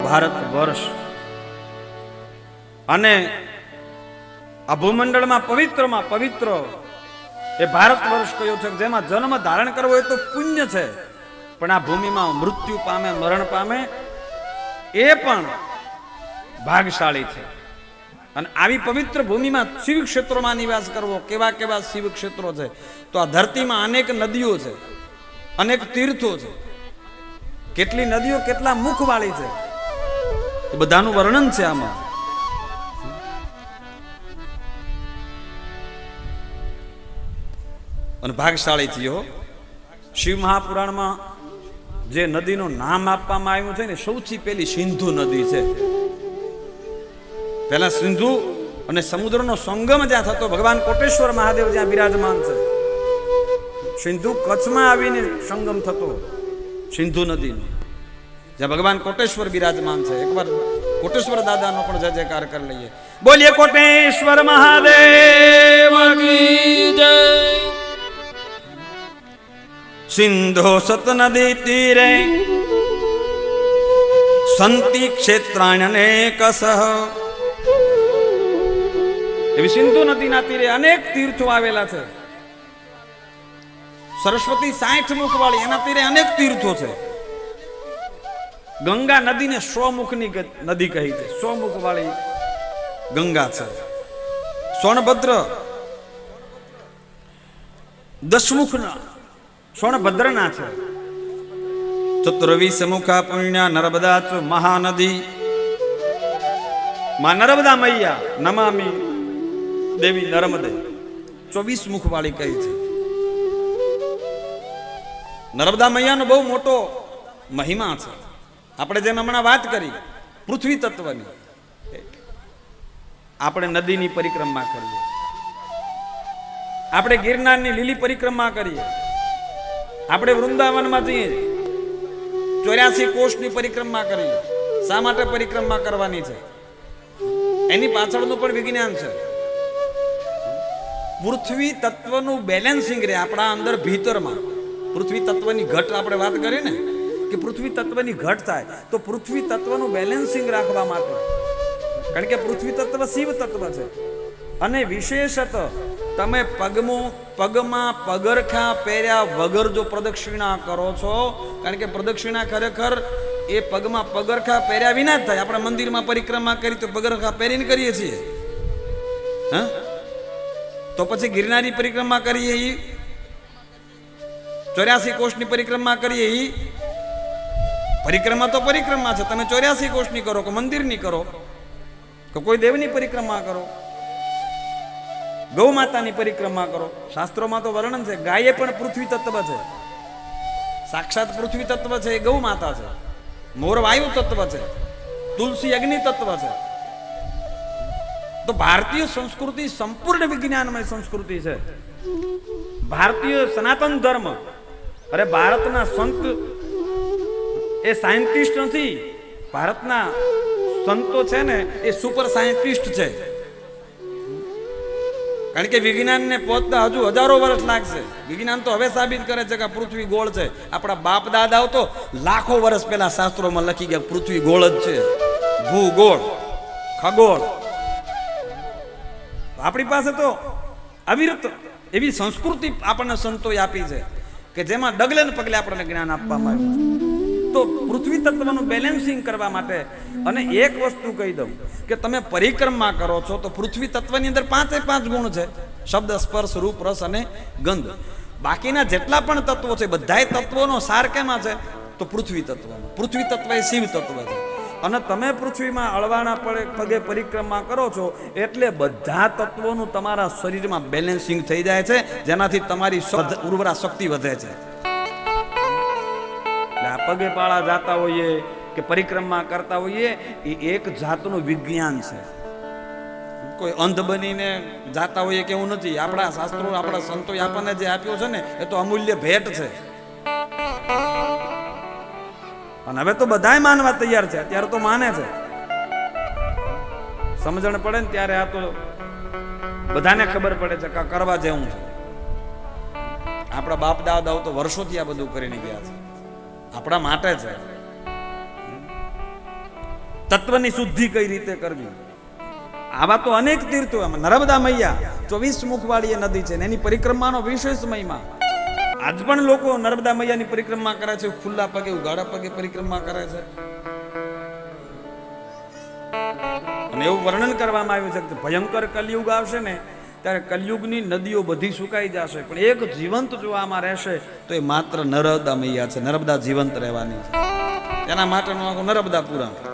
ભારત વર્ષ અને આ ભૂમંડળમાં પવિત્રમાં પવિત્ર એ ભારત વર્ષ કયો છે, જેમાં જન્મ ધારણ કરવો એ તો પુણ્ય છે, પણ આ ભૂમિમાં મૃત્યુ પામે, મરણ પામે એ પણ ભાગશાળી છે. અને આવી પવિત્ર ભૂમિમાં શિવ ક્ષેત્રોમાં નિવાસ કરવો, કેવા કેવા શિવ ક્ષેત્રો છે. તો આ ધરતીમાં અનેક નદીઓ છે, અનેક તીર્થો છે. કેટલી નદીઓ કેટલા મુખવાળી છે એ બધાનું વર્ણન છે આમાં. અને ભાગશાળી થયો. શિવ મહાપુરાણમાં જે નદીનું નામ આપવામાં આવ્યું છે ને, સૌથી પહેલી સિંધુ નદી છે. પહેલા સિંધુ અને સમુદ્રનો સંગમ જ્યાં થતો, ભગવાન કોટેશ્વર મહાદેવ જ્યાં બિરાજમાન છે, સિંધુ કચ્છમાં આવીને સંગમ થતો સિંધુ નદીનો, જ્યાં ભગવાન કોટેશ્વર બિરાજમાન છે. એકવાર કોટેશ્વર દાદાનો પણ જય જયકાર કરી લઈએ. બોલીએ કોટેશ્વર મહાદેવ કી જય. સિંધો સતનદી તીરે સંતિ ક્ષેત્રાણ્યનેકસઃ. એવી સિંધુ નદીના તીરે અનેક તીર્થો આવેલા છે. સરસ્વતી 60 મુખવાળી, એના તીરે અનેક તીર્થો છે. ગંગા નદીને 100 મુખની નદી કહી છે, 100 મુખવાળી ગંગા છે. સોનભદ્ર 10 મુખના સોનભદ્રના છે. 24 મુખા પુણ્યા નર્મદા ચ મહાનદી. માં નર્મદા મૈયા નમામી દેવી નર્મદે 24 મુખવાળી કહી છે. નર્મદા મૈયાનો બહુ મોટો મહિમા છે. આપણે જેમ હમણાં વાત કરી પૃથ્વી તત્વની, આપણે નદીની પરિક્રમા કરીએ, આપણે ગિરનારની લીલી પરિક્રમા કરીએ, આપણે વૃંદાવનમાં જઈએ, 84 કોષની પરિક્રમા કરીએ. શા માટે પરિક્રમા કરવાની છે? એની પાછળનું પણ વિજ્ઞાન છે. પૃથ્વી તત્વનું બેલેન્સિંગ રહે આપણા અંદર ભીતરમાં. પૃથ્વી તત્વની ઘટ આપણે વાત કરી ને, કે પૃથ્વી તત્વની ઘટ થાય તો પૃથ્વી તત્વનું બેલેન્સિંગ રાખવા માટે, કારણ કે પૃથ્વી તત્વ શિવ તત્વ છે. અને વિશેષત તમે પગમાં પગરખા પહેર્યા વગર જો પ્રદક્ષિણા કરો છો, કારણ કે પ્રદક્ષિણા ખરેખર એ પગમાં પગરખા પહેર્યા વિના જ થાય. આપણે મંદિરમાં પરિક્રમા કરી તો પગરખા પહેરીને કરીએ છીએ, હા? તો પછી ગિરનારી પરિક્રમા કરીએ, 84 કોષની પરિક્રમા કરીએ, પરિક્રમા તો પરિક્રમા છે. તમે 84 કોષની કરો કે મંદિરની કરો કે કોઈ દેવની પરિક્રમા કરો, ગૌ માતાની પરિક્રમા કરો. શાસ્ત્રોમાં તો વર્ણન છે, ગાય પણ પૃથ્વી તત્વ છે, સાક્ષાત પૃથ્વી તત્વ છે, એ ગૌ માતા છે. મોર વાયુ તત્વ છે, તુલસી અગ્નિ તત્વ છે. તો ભારતીય સંસ્કૃતિ સંપૂર્ણ વિજ્ઞાનમય સંસ્કૃતિ છે. ભારતીય સનાતન ધર્મ, અરે ભારતના સંત એ સાયન્ટિસ્ટ નથી, ભારતના સંતો છે ને એ સુપર સાયન્ટિસ્ટ છે. કારણ કે વિજ્ઞાનને પહોંચતા હજુ હજારો વર્ષ લાગશે. વિજ્ઞાન તો હવે સાબિત કરે છે કે પૃથ્વી ગોળ છે. આપણા બાપ દાદાઓ તો લાખો વર્ષ પહેલા શાસ્ત્રોમાં લખી ગયા પૃથ્વી ગોળ જ છે, ભૂગોળ, ખગોળ. આપણી પાસે તો અવિરત એવી સંસ્કૃતિ આપણને સંતોએ આપી છે કે જેમાં ડગલે ને પગલે આપણને જ્ઞાન આપવામાં આવ્યું છે. તો પૃથ્વી તત્વનું બેલેન્સિંગ કરવા માટે, અને એક વસ્તુ કહી દઉં કે તમે પરિક્રમા કરો છો તો પૃથ્વી તત્વની અંદર 5 ગુણ છે: શબ્દ, સ્પર્શ, રૂપ, રસ અને ગંધ. બાકીના જેટલા પણ તત્વો છે બધાય તત્વોનો સાર કેમાં છે? તો પૃથ્વી તત્વનો. પૃથ્વી તત્વ એ શિવ તત્વ છે. અને તમે પૃથ્વીમાં અળવાના પગે પરિક્રમા કરો છો એટલે બધા તત્વોનું તમારા શરીરમાં બેલેન્સિંગ થઈ જાય છે, જેનાથી તમારી ઉર્વરા શક્તિ વધે છે. પગે પાળા જાતા હોઈએ કે પરિક્રમા કરતા હોઈએ એ એક જાતનું વિજ્ઞાન છે. કોઈ અંધ બનીને જાતા હોઈએ કે એવું નથી. આપણા શાસ્ત્રો, આપણા સંતો આપણને જે આપ્યું છે ને એ તો અમૂલ્ય ભેટ છે. અને હવે તો બધાય માનવા તૈયાર છે. અત્યારે તો માને છે. સમજણ પડે ને ત્યારે આ તો બધાને ખબર પડે છે કે કરવા જેવું છે. આપણા બાપ દાદાઓ તો વર્ષોથી આ બધું કરીને ગયા છે, આપણા માટે છે. તત્વની શુદ્ધિ કઈ રીતે કરવી. આવા તો અનેક તીર્થો. નર્મદા મૈયા 24 મુખવાળી એ નદી છે ને એની પરિક્રમાનો વિશેષ મહિમા. આજ પણ લોકો નર્મદા મૈયાની પરિક્રમા કરે છે, ખુલ્લા પગે ઉગાડા પગે પરિક્રમા કરે છે. અને એવું વર્ણન કરવામાં આવ્યું છે કે ભયંકર કલયુગ આવશે ને ત્યારે કલયુગની નદીઓ બધી સુકાઈ જશે, પણ એક જીવંત જો આમાં રહેશે તો એ માત્ર નર્મદા મૈયા છે. નર્મદા જીવંત રહેવાની છે, તેના માટેનું આખું નર્મદા પુરાણ.